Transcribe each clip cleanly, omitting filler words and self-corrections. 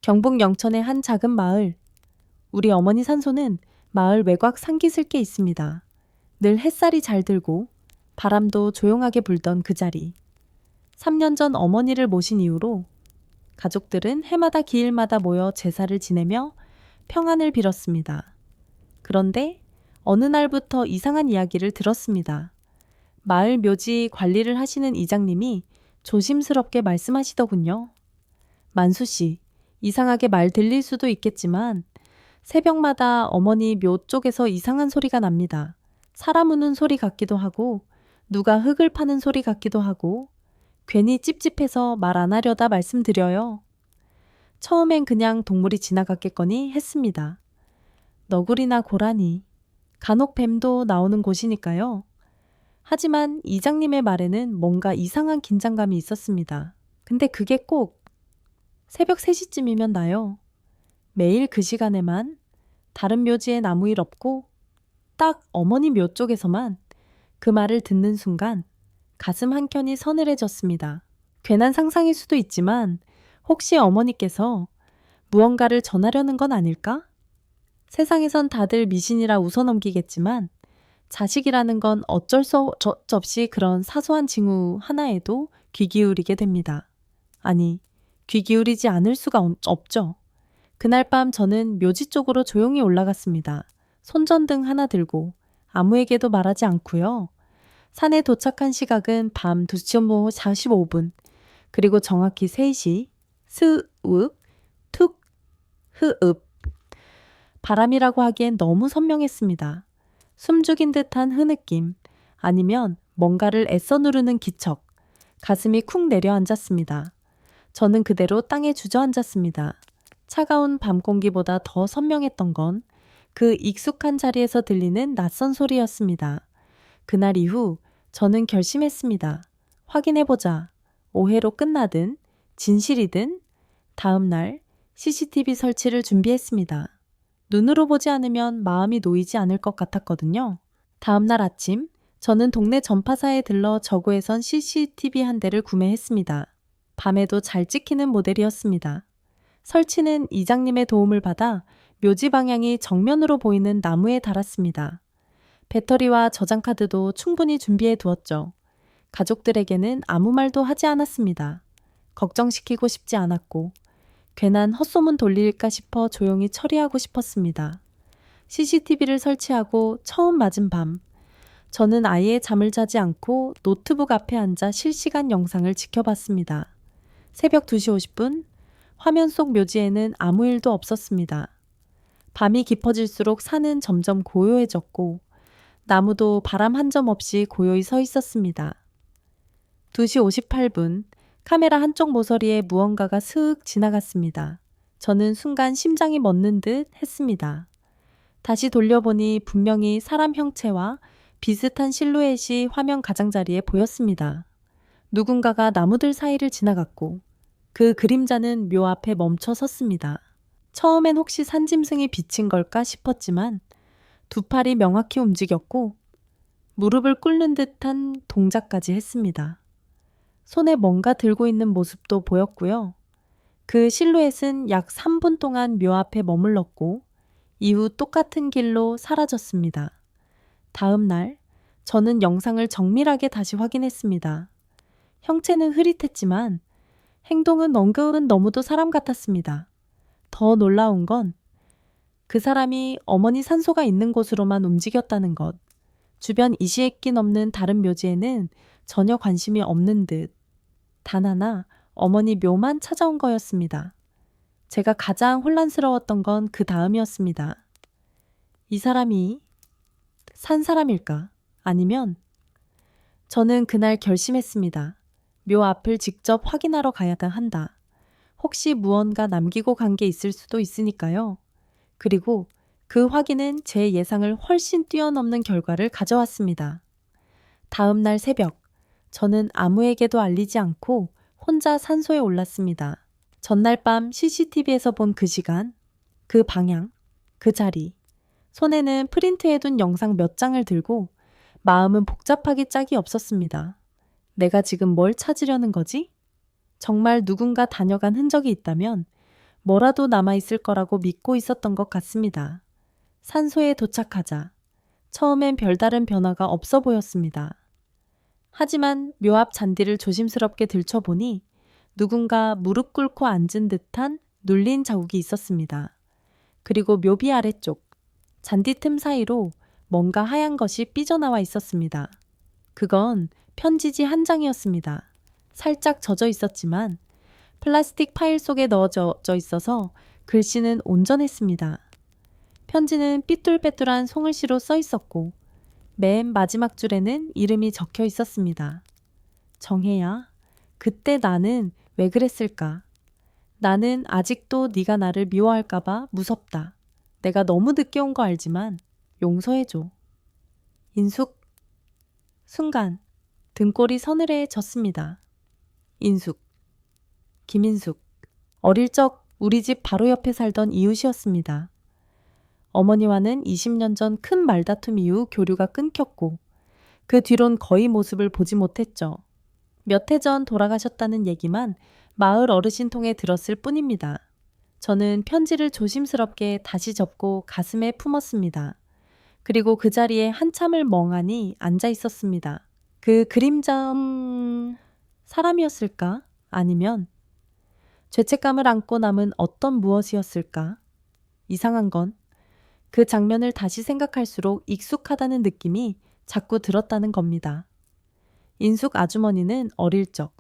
경북 영천의 한 작은 마을. 우리 어머니 산소는 마을 외곽 산기슭에 있습니다. 늘 햇살이 잘 들고 바람도 조용하게 불던 그 자리. 3년 전 어머니를 모신 이후로 가족들은 해마다 기일마다 모여 제사를 지내며 평안을 빌었습니다. 그런데 어느 날부터 이상한 이야기를 들었습니다. 마을 묘지 관리를 하시는 이장님이 조심스럽게 말씀하시더군요. 만수 씨, 이상하게 말 들릴 수도 있겠지만 새벽마다 어머니 묘 쪽에서 이상한 소리가 납니다. 사람 우는 소리 같기도 하고 누가 흙을 파는 소리 같기도 하고 괜히 찝찝해서 말 안 하려다 말씀드려요. 처음엔 그냥 동물이 지나갔겠거니 했습니다. 너구리나 고라니, 간혹 뱀도 나오는 곳이니까요. 하지만 이장님의 말에는 뭔가 이상한 긴장감이 있었습니다. 근데 그게 꼭 새벽 3시쯤이면 나요. 매일 그 시간에만 다른 묘지엔 아무 일 없고 딱 어머니 묘 쪽에서만 그 말을 듣는 순간 가슴 한켠이 서늘해졌습니다. 괜한 상상일 수도 있지만 혹시 어머니께서 무언가를 전하려는 건 아닐까? 세상에선 다들 미신이라 웃어넘기겠지만 자식이라는 건 어쩔 수 없이 그런 사소한 징후 하나에도 귀 기울이게 됩니다. 아니, 귀 기울이지 않을 수가 없죠. 그날 밤 저는 묘지 쪽으로 조용히 올라갔습니다. 손전등 하나 들고 아무에게도 말하지 않고요. 산에 도착한 시각은 밤 2시 45분, 그리고 정확히 3시, 스윽, 툭, 흐읍. 바람이라고 하기엔 너무 선명했습니다. 숨죽인 듯한 흐느낌, 아니면 뭔가를 애써 누르는 기척, 가슴이 쿵 내려앉았습니다. 저는 그대로 땅에 주저앉았습니다. 차가운 밤 공기보다 더 선명했던 건 그 익숙한 자리에서 들리는 낯선 소리였습니다. 그날 이후 저는 결심했습니다. 확인해보자. 오해로 끝나든 진실이든 다음 날 CCTV 설치를 준비했습니다. 눈으로 보지 않으면 마음이 놓이지 않을 것 같았거든요. 다음 날 아침 저는 동네 전파사에 들러 저구에선 CCTV 한 대를 구매했습니다. 밤에도 잘 찍히는 모델이었습니다. 설치는 이장님의 도움을 받아 묘지 방향이 정면으로 보이는 나무에 달았습니다. 배터리와 저장카드도 충분히 준비해 두었죠. 가족들에게는 아무 말도 하지 않았습니다. 걱정시키고 싶지 않았고 괜한 헛소문 돌릴까 싶어 조용히 처리하고 싶었습니다. CCTV를 설치하고 처음 맞은 밤, 저는 아예 잠을 자지 않고 노트북 앞에 앉아 실시간 영상을 지켜봤습니다. 새벽 2시 50분, 화면 속 묘지에는 아무 일도 없었습니다. 밤이 깊어질수록 산은 점점 고요해졌고 나무도 바람 한 점 없이 고요히 서 있었습니다. 2시 58분, 카메라 한쪽 모서리에 무언가가 스윽 지나갔습니다. 저는 순간 심장이 멎는 듯 했습니다. 다시 돌려보니 분명히 사람 형체와 비슷한 실루엣이 화면 가장자리에 보였습니다. 누군가가 나무들 사이를 지나갔고 그 그림자는 묘 앞에 멈춰 섰습니다. 처음엔 혹시 산짐승이 비친 걸까 싶었지만 두 팔이 명확히 움직였고 무릎을 꿇는 듯한 동작까지 했습니다. 손에 뭔가 들고 있는 모습도 보였고요. 그 실루엣은 약 3분 동안 묘 앞에 머물렀고 이후 똑같은 길로 사라졌습니다. 다음 날 저는 영상을 정밀하게 다시 확인했습니다. 형체는 흐릿했지만 행동은 은근 너무도 사람 같았습니다. 더 놀라운 건 그 사람이 어머니 산소가 있는 곳으로만 움직였다는 것. 주변 이시애끼 넘는 다른 묘지에는 전혀 관심이 없는 듯. 단 하나 어머니 묘만 찾아온 거였습니다. 제가 가장 혼란스러웠던 건 그 다음이었습니다. 이 사람이 산 사람일까? 아니면 저는 그날 결심했습니다. 묘 앞을 직접 확인하러 가야 한다. 혹시 무언가 남기고 간 게 있을 수도 있으니까요. 그리고 그 확인은 제 예상을 훨씬 뛰어넘는 결과를 가져왔습니다. 다음 날 새벽, 저는 아무에게도 알리지 않고 혼자 산소에 올랐습니다. 전날 밤 CCTV에서 본 그 시간, 그 방향, 그 자리. 손에는 프린트해둔 영상 몇 장을 들고 마음은 복잡하기 짝이 없었습니다. 내가 지금 뭘 찾으려는 거지? 정말 누군가 다녀간 흔적이 있다면 뭐라도 남아있을 거라고 믿고 있었던 것 같습니다. 산소에 도착하자 처음엔 별다른 변화가 없어 보였습니다. 하지만 묘 앞 잔디를 조심스럽게 들춰보니 누군가 무릎 꿇고 앉은 듯한 눌린 자국이 있었습니다. 그리고 묘비 아래쪽 잔디 틈 사이로 뭔가 하얀 것이 삐져나와 있었습니다. 그건 편지지 한 장이었습니다. 살짝 젖어 있었지만 플라스틱 파일 속에 넣어져 있어서 글씨는 온전했습니다. 편지는 삐뚤빼뚤한 송글씨로 써 있었고 맨 마지막 줄에는 이름이 적혀 있었습니다. 정혜야, 그때 나는 왜 그랬을까? 나는 아직도 네가 나를 미워할까봐 무섭다. 내가 너무 늦게 온 거 알지만 용서해줘. 인숙. 순간 등골이 서늘해졌습니다. 인숙. 김인숙. 어릴 적 우리 집 바로 옆에 살던 이웃이었습니다. 어머니와는 20년 전 큰 말다툼 이후 교류가 끊겼고 그 뒤론 거의 모습을 보지 못했죠. 몇 해 전 돌아가셨다는 얘기만 마을 어르신 통해 들었을 뿐입니다. 저는 편지를 조심스럽게 다시 접고 가슴에 품었습니다. 그리고 그 자리에 한참을 멍하니 앉아 있었습니다. 그 그림자, 사람이었을까? 아니면 죄책감을 안고 남은 어떤 무엇이었을까? 이상한 건 그 장면을 다시 생각할수록 익숙하다는 느낌이 자꾸 들었다는 겁니다. 인숙 아주머니는 어릴 적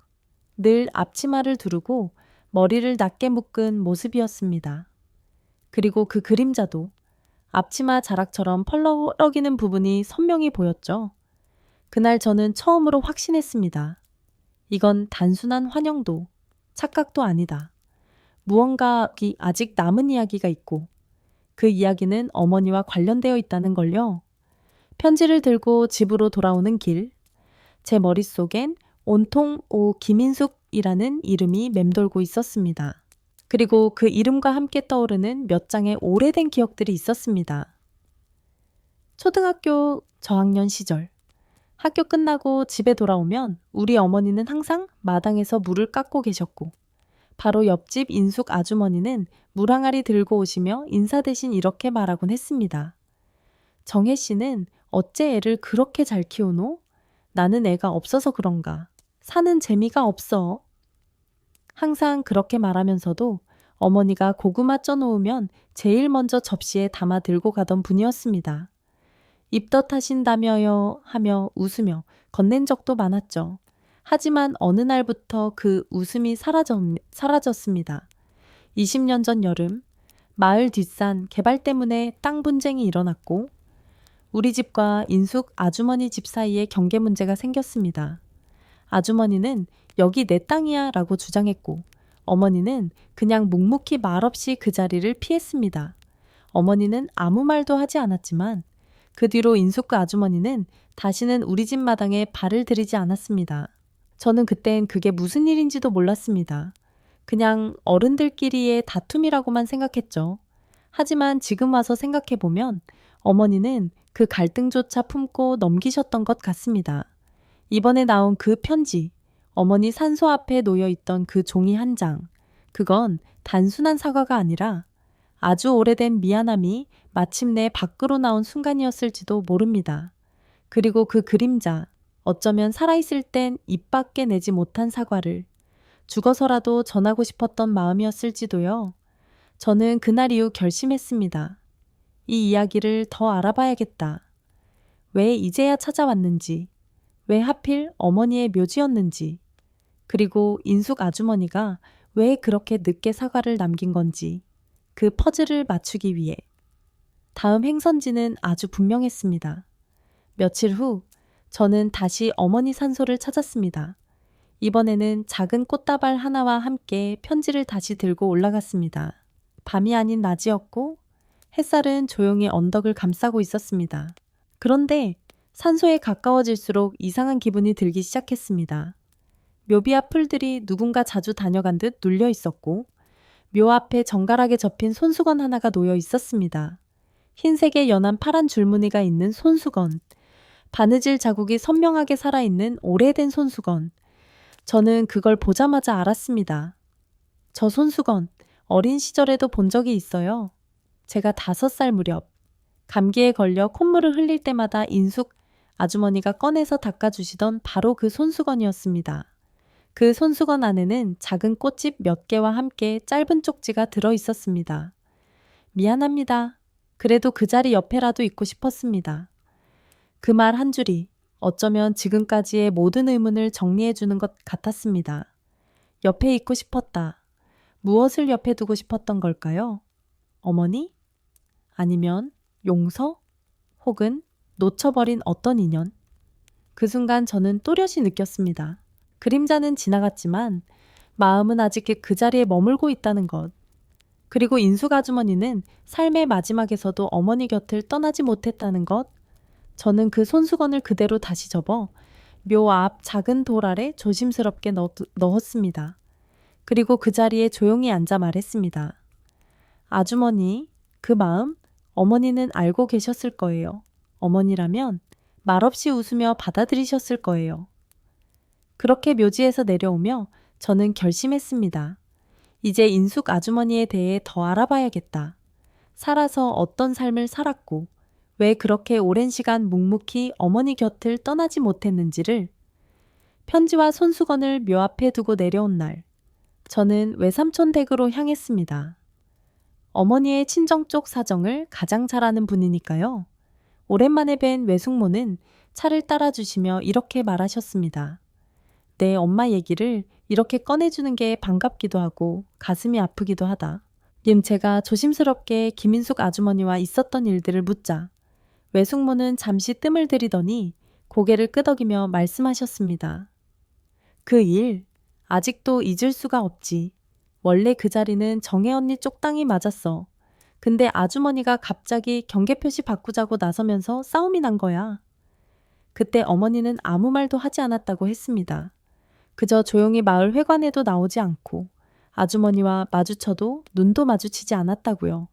늘 앞치마를 두르고 머리를 낮게 묶은 모습이었습니다. 그리고 그 그림자도 앞치마 자락처럼 펄럭이는 부분이 선명히 보였죠. 그날 저는 처음으로 확신했습니다. 이건 단순한 환영도, 착각도 아니다. 무언가 아직 남은 이야기가 있고 그 이야기는 어머니와 관련되어 있다는 걸요. 편지를 들고 집으로 돌아오는 길, 제 머릿속엔 온통 김인숙이라는 이름이 맴돌고 있었습니다. 그리고 그 이름과 함께 떠오르는 몇 장의 오래된 기억들이 있었습니다. 초등학교 저학년 시절, 학교 끝나고 집에 돌아오면 우리 어머니는 항상 마당에서 물을 깎고 계셨고 바로 옆집 인숙 아주머니는 물항아리 들고 오시며 인사 대신 이렇게 말하곤 했습니다. 정혜 씨는 어째 애를 그렇게 잘 키우노? 나는 애가 없어서 그런가. 사는 재미가 없어. 항상 그렇게 말하면서도 어머니가 고구마 쪄놓으면 제일 먼저 접시에 담아 들고 가던 분이었습니다. 입덧하신다며요 하며 웃으며 건넨 적도 많았죠. 하지만 어느 날부터 그 웃음이 사라졌습니다. 20년 전 여름, 마을 뒷산 개발 때문에 땅 분쟁이 일어났고 우리 집과 인숙 아주머니 집 사이에 경계 문제가 생겼습니다. 아주머니는 여기 내 땅이야 라고 주장했고 어머니는 그냥 묵묵히 말없이 그 자리를 피했습니다. 어머니는 아무 말도 하지 않았지만 그 뒤로 인숙과 아주머니는 다시는 우리 집 마당에 발을 들이지 않았습니다. 저는 그땐 그게 무슨 일인지도 몰랐습니다. 그냥 어른들끼리의 다툼이라고만 생각했죠. 하지만 지금 와서 생각해보면 어머니는 그 갈등조차 품고 넘기셨던 것 같습니다. 이번에 나온 그 편지, 어머니 산소 앞에 놓여있던 그 종이 한 장, 그건 단순한 사과가 아니라 아주 오래된 미안함이 마침내 밖으로 나온 순간이었을지도 모릅니다. 그리고 그 그림자, 어쩌면 살아있을 땐 입 밖에 내지 못한 사과를 죽어서라도 전하고 싶었던 마음이었을지도요. 저는 그날 이후 결심했습니다. 이 이야기를 더 알아봐야겠다. 왜 이제야 찾아왔는지, 왜 하필 어머니의 묘지였는지, 그리고 인숙 아주머니가 왜 그렇게 늦게 사과를 남긴 건지 그 퍼즐을 맞추기 위해. 다음 행선지는 아주 분명했습니다. 며칠 후 저는 다시 어머니 산소를 찾았습니다. 이번에는 작은 꽃다발 하나와 함께 편지를 다시 들고 올라갔습니다. 밤이 아닌 낮이었고 햇살은 조용히 언덕을 감싸고 있었습니다. 그런데 산소에 가까워질수록 이상한 기분이 들기 시작했습니다. 묘비 앞 풀들이 누군가 자주 다녀간 듯 눌려 있었고 묘 앞에 정갈하게 접힌 손수건 하나가 놓여 있었습니다. 흰색의 연한 파란 줄무늬가 있는 손수건. 바느질 자국이 선명하게 살아있는 오래된 손수건. 저는 그걸 보자마자 알았습니다. 저 손수건, 어린 시절에도 본 적이 있어요. 제가 5살 무렵 감기에 걸려 콧물을 흘릴 때마다 인숙 아주머니가 꺼내서 닦아주시던 바로 그 손수건이었습니다. 그 손수건 안에는 작은 꽃집 몇 개와 함께 짧은 쪽지가 들어 있었습니다. 미안합니다. 그래도 그 자리 옆에라도 있고 싶었습니다. 그 말 한 줄이 어쩌면 지금까지의 모든 의문을 정리해 주는 것 같았습니다. 옆에 있고 싶었다. 무엇을 옆에 두고 싶었던 걸까요? 어머니? 아니면 용서? 혹은 놓쳐버린 어떤 인연? 그 순간 저는 또렷이 느꼈습니다. 그림자는 지나갔지만 마음은 아직 그 자리에 머물고 있다는 것. 그리고 인숙 아주머니는 삶의 마지막에서도 어머니 곁을 떠나지 못했다는 것. 저는 그 손수건을 그대로 다시 접어 묘 앞 작은 돌 아래 조심스럽게 넣었습니다. 그리고 그 자리에 조용히 앉아 말했습니다. 아주머니, 그 마음 어머니는 알고 계셨을 거예요. 어머니라면 말없이 웃으며 받아들이셨을 거예요. 그렇게 묘지에서 내려오며 저는 결심했습니다. 이제 인숙 아주머니에 대해 더 알아봐야겠다. 살아서 어떤 삶을 살았고 왜 그렇게 오랜 시간 묵묵히 어머니 곁을 떠나지 못했는지를. 편지와 손수건을 묘 앞에 두고 내려온 날, 저는 외삼촌 댁으로 향했습니다. 어머니의 친정 쪽 사정을 가장 잘 아는 분이니까요. 오랜만에 뵌 외숙모는 차를 따라주시며 이렇게 말하셨습니다. 내 엄마 얘기를 이렇게 꺼내주는 게 반갑기도 하고 가슴이 아프기도 하다. 제가 조심스럽게 김인숙 아주머니와 있었던 일들을 묻자 외숙모는 잠시 뜸을 들이더니 고개를 끄덕이며 말씀하셨습니다. 그 일 아직도 잊을 수가 없지. 원래 그 자리는 정혜 언니 쪽 땅이 맞았어. 근데 아주머니가 갑자기 경계표시 바꾸자고 나서면서 싸움이 난 거야. 그때 어머니는 아무 말도 하지 않았다고 했습니다. 그저 조용히 마을 회관에도 나오지 않고 아주머니와 마주쳐도 눈도 마주치지 않았다고요.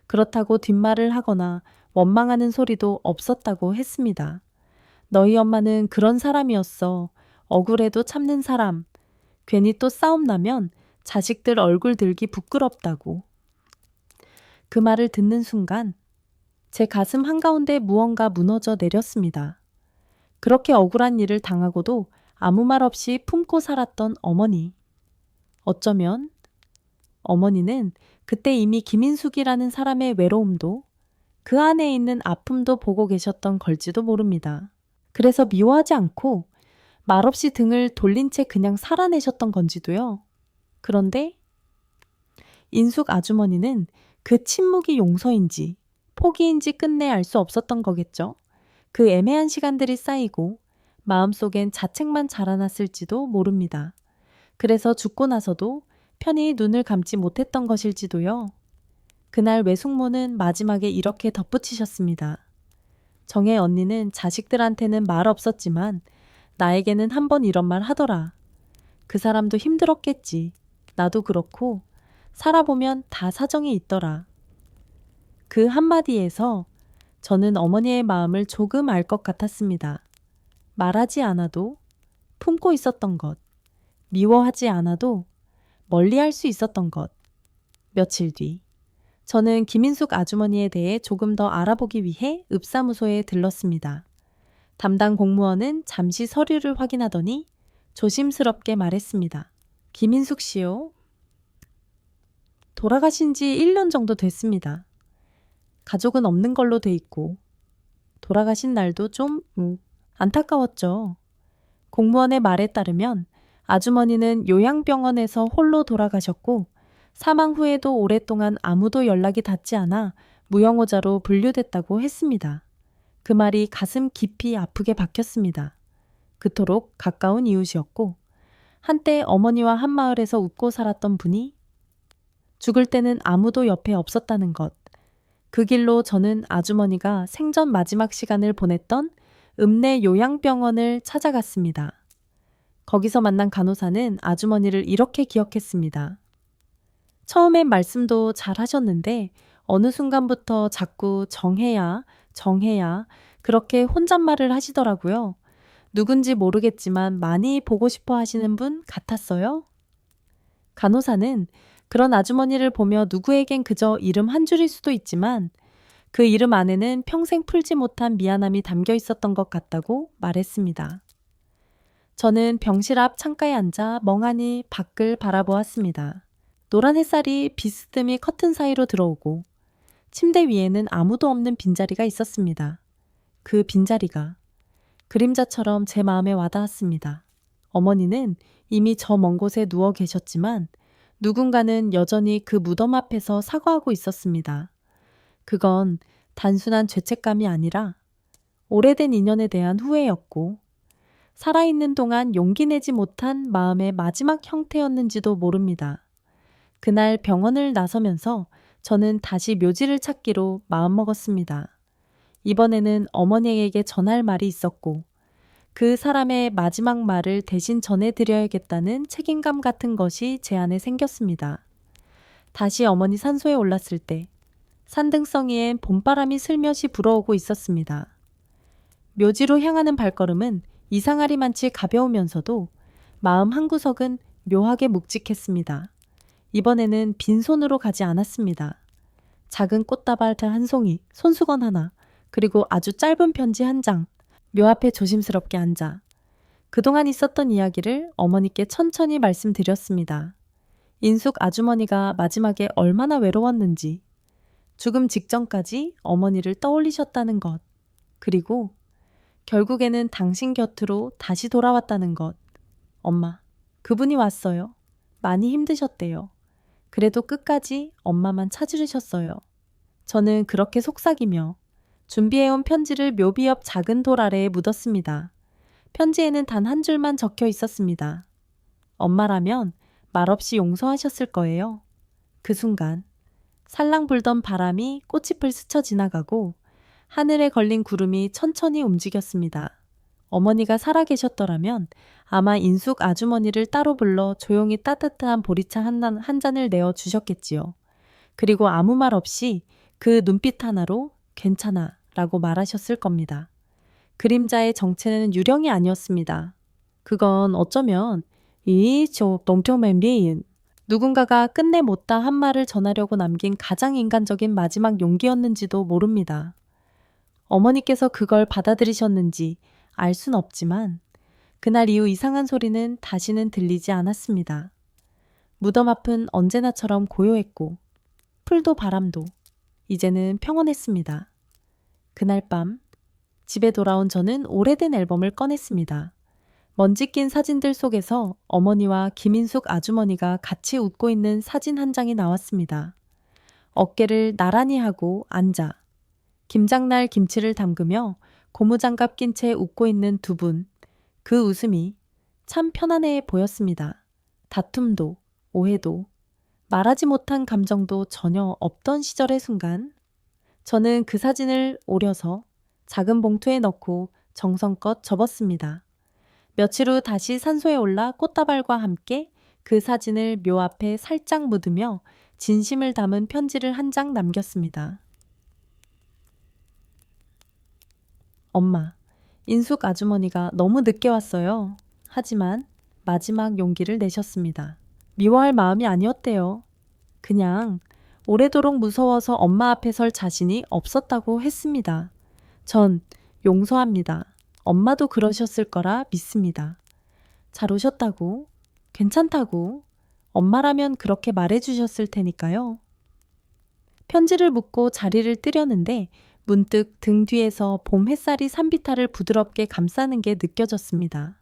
그렇다고 뒷말을 하거나 원망하는 소리도 없었다고 했습니다. 너희 엄마는 그런 사람이었어. 억울해도 참는 사람. 괜히 또 싸움 나면 자식들 얼굴 들기 부끄럽다고. 그 말을 듣는 순간 제 가슴 한가운데 무언가 무너져 내렸습니다. 그렇게 억울한 일을 당하고도 아무 말 없이 품고 살았던 어머니. 어쩌면 어머니는 그때 이미 김인숙이라는 사람의 외로움도 그 안에 있는 아픔도 보고 계셨던 걸지도 모릅니다. 그래서 미워하지 않고 말없이 등을 돌린 채 그냥 살아내셨던 건지도요. 그런데 인숙 아주머니는 그 침묵이 용서인지 포기인지 끝내 알 수 없었던 거겠죠. 그 애매한 시간들이 쌓이고 마음속엔 자책만 자라났을지도 모릅니다. 그래서 죽고 나서도 편히 눈을 감지 못했던 것일지도요. 그날 외숙모는 마지막에 이렇게 덧붙이셨습니다. 정혜 언니는 자식들한테는 말 없었지만 나에게는 한 번 이런 말 하더라. 그 사람도 힘들었겠지. 나도 그렇고 살아보면 다 사정이 있더라. 그 한마디에서 저는 어머니의 마음을 조금 알 것 같았습니다. 말하지 않아도 품고 있었던 것, 미워하지 않아도 멀리할 수 있었던 것. 며칠 뒤 저는 김인숙 아주머니에 대해 조금 더 알아보기 위해 읍사무소에 들렀습니다. 담당 공무원은 잠시 서류를 확인하더니 조심스럽게 말했습니다. 김인숙 씨요. 돌아가신 지 1년 정도 됐습니다. 가족은 없는 걸로 돼 있고 돌아가신 날도 좀 안타까웠죠. 공무원의 말에 따르면 아주머니는 요양병원에서 홀로 돌아가셨고 사망 후에도 오랫동안 아무도 연락이 닿지 않아 무용호자로 분류됐다고 했습니다. 그 말이 가슴 깊이 아프게 박혔습니다. 그토록 가까운 이웃이었고 한때 어머니와 한마을에서 웃고 살았던 분이 죽을 때는 아무도 옆에 없었다는 것. 그 길로 저는 아주머니가 생전 마지막 시간을 보냈던 읍내 요양병원을 찾아갔습니다. 거기서 만난 간호사는 아주머니를 이렇게 기억했습니다. 처음엔 말씀도 잘 하셨는데 어느 순간부터 자꾸 정혜야, 정혜야 그렇게 혼잣말을 하시더라고요. 누군지 모르겠지만 많이 보고 싶어 하시는 분 같았어요? 간호사는 그런 아주머니를 보며 누구에겐 그저 이름 한 줄일 수도 있지만 그 이름 안에는 평생 풀지 못한 미안함이 담겨 있었던 것 같다고 말했습니다. 저는 병실 앞 창가에 앉아 멍하니 밖을 바라보았습니다. 노란 햇살이 비스듬히 커튼 사이로 들어오고 침대 위에는 아무도 없는 빈자리가 있었습니다. 그 빈자리가 그림자처럼 제 마음에 와닿았습니다. 어머니는 이미 저 먼 곳에 누워 계셨지만 누군가는 여전히 그 무덤 앞에서 사과하고 있었습니다. 그건 단순한 죄책감이 아니라 오래된 인연에 대한 후회였고 살아있는 동안 용기 내지 못한 마음의 마지막 형태였는지도 모릅니다. 그날 병원을 나서면서 저는 다시 묘지를 찾기로 마음먹었습니다. 이번에는 어머니에게 전할 말이 있었고 그 사람의 마지막 말을 대신 전해드려야겠다는 책임감 같은 것이 제 안에 생겼습니다. 다시 어머니 산소에 올랐을 때 산등성이엔 봄바람이 슬며시 불어오고 있었습니다. 묘지로 향하는 발걸음은 이상하리만치 가벼우면서도 마음 한구석은 묘하게 묵직했습니다. 이번에는 빈손으로 가지 않았습니다. 작은 꽃다발 한 송이, 손수건 하나, 그리고 아주 짧은 편지 한 장, 묘 앞에 조심스럽게 앉아 그동안 있었던 이야기를 어머니께 천천히 말씀드렸습니다. 인숙 아주머니가 마지막에 얼마나 외로웠는지, 죽음 직전까지 어머니를 떠올리셨다는 것, 그리고 결국에는 당신 곁으로 다시 돌아왔다는 것. 엄마, 그분이 왔어요. 많이 힘드셨대요. 그래도 끝까지 엄마만 찾으셨어요. 저는 그렇게 속삭이며 준비해온 편지를 묘비 옆 작은 돌 아래에 묻었습니다. 편지에는 단 한 줄만 적혀 있었습니다. 엄마라면 말없이 용서하셨을 거예요. 그 순간 살랑 불던 바람이 꽃잎을 스쳐 지나가고 하늘에 걸린 구름이 천천히 움직였습니다. 어머니가 살아계셨더라면 아마 인숙 아주머니를 따로 불러 조용히 따뜻한 보리차 한 잔을 내어 주셨겠지요. 그리고 아무 말 없이 그 눈빛 하나로 괜찮아 라고 말하셨을 겁니다. 그림자의 정체는 유령이 아니었습니다. 그건 어쩌면 이쪽 동표맨비인 누군가가 끝내 못다 한 말을 전하려고 남긴 가장 인간적인 마지막 용기였는지도 모릅니다. 어머니께서 그걸 받아들이셨는지 알 순 없지만 그날 이후 이상한 소리는 다시는 들리지 않았습니다. 무덤 앞은 언제나처럼 고요했고 풀도 바람도 이제는 평온했습니다. 그날 밤 집에 돌아온 저는 오래된 앨범을 꺼냈습니다. 먼지 낀 사진들 속에서 어머니와 김인숙 아주머니가 같이 웃고 있는 사진 한 장이 나왔습니다. 어깨를 나란히 하고 앉아 김장날 김치를 담그며 고무장갑 낀 채 웃고 있는 두 분. 그 웃음이 참 편안해 보였습니다. 다툼도, 오해도, 말하지 못한 감정도 전혀 없던 시절의 순간, 저는 그 사진을 오려서 작은 봉투에 넣고 정성껏 접었습니다. 며칠 후 다시 산소에 올라 꽃다발과 함께 그 사진을 묘 앞에 살짝 묻으며 진심을 담은 편지를 한 장 남겼습니다. 엄마, 인숙 아주머니가 너무 늦게 왔어요. 하지만 마지막 용기를 내셨습니다. 미워할 마음이 아니었대요. 그냥 오래도록 무서워서 엄마 앞에 설 자신이 없었다고 했습니다. 전 용서합니다. 엄마도 그러셨을 거라 믿습니다. 잘 오셨다고, 괜찮다고, 엄마라면 그렇게 말해주셨을 테니까요. 편지를 묻고 자리를 뜨려는데 문득 등 뒤에서 봄 햇살이 산비탈을 부드럽게 감싸는 게 느껴졌습니다.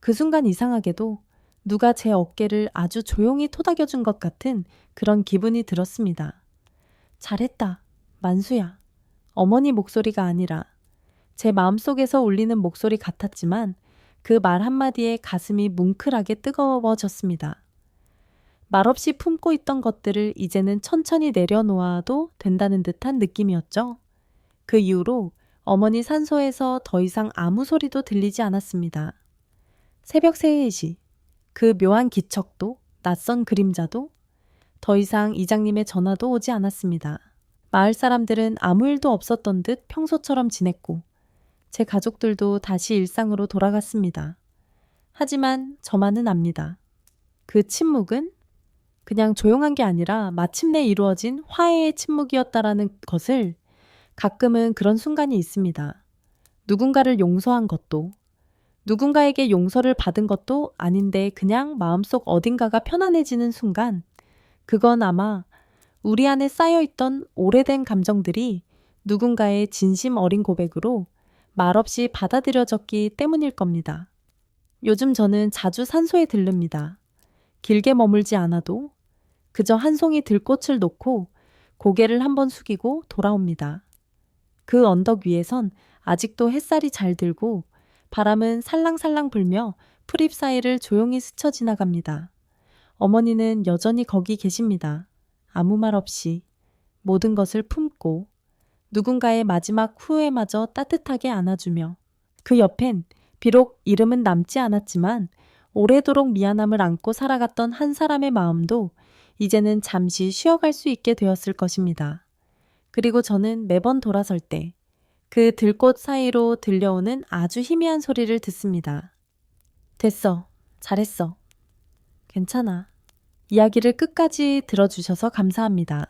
그 순간 이상하게도 누가 제 어깨를 아주 조용히 토닥여준 것 같은 그런 기분이 들었습니다. 잘했다, 만수야. 어머니 목소리가 아니라 제 마음속에서 울리는 목소리 같았지만 그 말 한마디에 가슴이 뭉클하게 뜨거워졌습니다. 말없이 품고 있던 것들을 이제는 천천히 내려놓아도 된다는 듯한 느낌이었죠. 그 이후로 어머니 산소에서 더 이상 아무 소리도 들리지 않았습니다. 새벽 3시, 그 묘한 기척도 낯선 그림자도 더 이상 이장님의 전화도 오지 않았습니다. 마을 사람들은 아무 일도 없었던 듯 평소처럼 지냈고 제 가족들도 다시 일상으로 돌아갔습니다. 하지만 저만은 압니다. 그 침묵은 그냥 조용한 게 아니라 마침내 이루어진 화해의 침묵이었다라는 것을 가끔은 그런 순간이 있습니다. 누군가를 용서한 것도, 누군가에게 용서를 받은 것도 아닌데 그냥 마음속 어딘가가 편안해지는 순간, 그건 아마 우리 안에 쌓여있던 오래된 감정들이 누군가의 진심 어린 고백으로 말없이 받아들여졌기 때문일 겁니다. 요즘 저는 자주 산소에 들릅니다. 길게 머물지 않아도 그저 한 송이 들꽃을 놓고 고개를 한번 숙이고 돌아옵니다. 그 언덕 위에선 아직도 햇살이 잘 들고 바람은 살랑살랑 불며 풀잎 사이를 조용히 스쳐 지나갑니다. 어머니는 여전히 거기 계십니다. 아무 말 없이 모든 것을 품고 누군가의 마지막 후회마저 따뜻하게 안아주며 그 옆엔 비록 이름은 남지 않았지만 오래도록 미안함을 안고 살아갔던 한 사람의 마음도 이제는 잠시 쉬어갈 수 있게 되었을 것입니다. 그리고 저는 매번 돌아설 때 그 들꽃 사이로 들려오는 아주 희미한 소리를 듣습니다. 됐어. 잘했어. 괜찮아. 이야기를 끝까지 들어주셔서 감사합니다.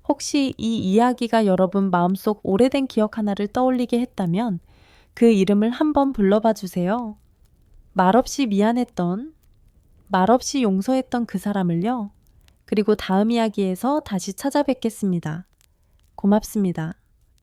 혹시 이 이야기가 여러분 마음속 오래된 기억 하나를 떠올리게 했다면 그 이름을 한번 불러봐 주세요. 말없이 미안했던, 말없이 용서했던 그 사람을요. 그리고 다음 이야기에서 다시 찾아뵙겠습니다. 고맙습니다.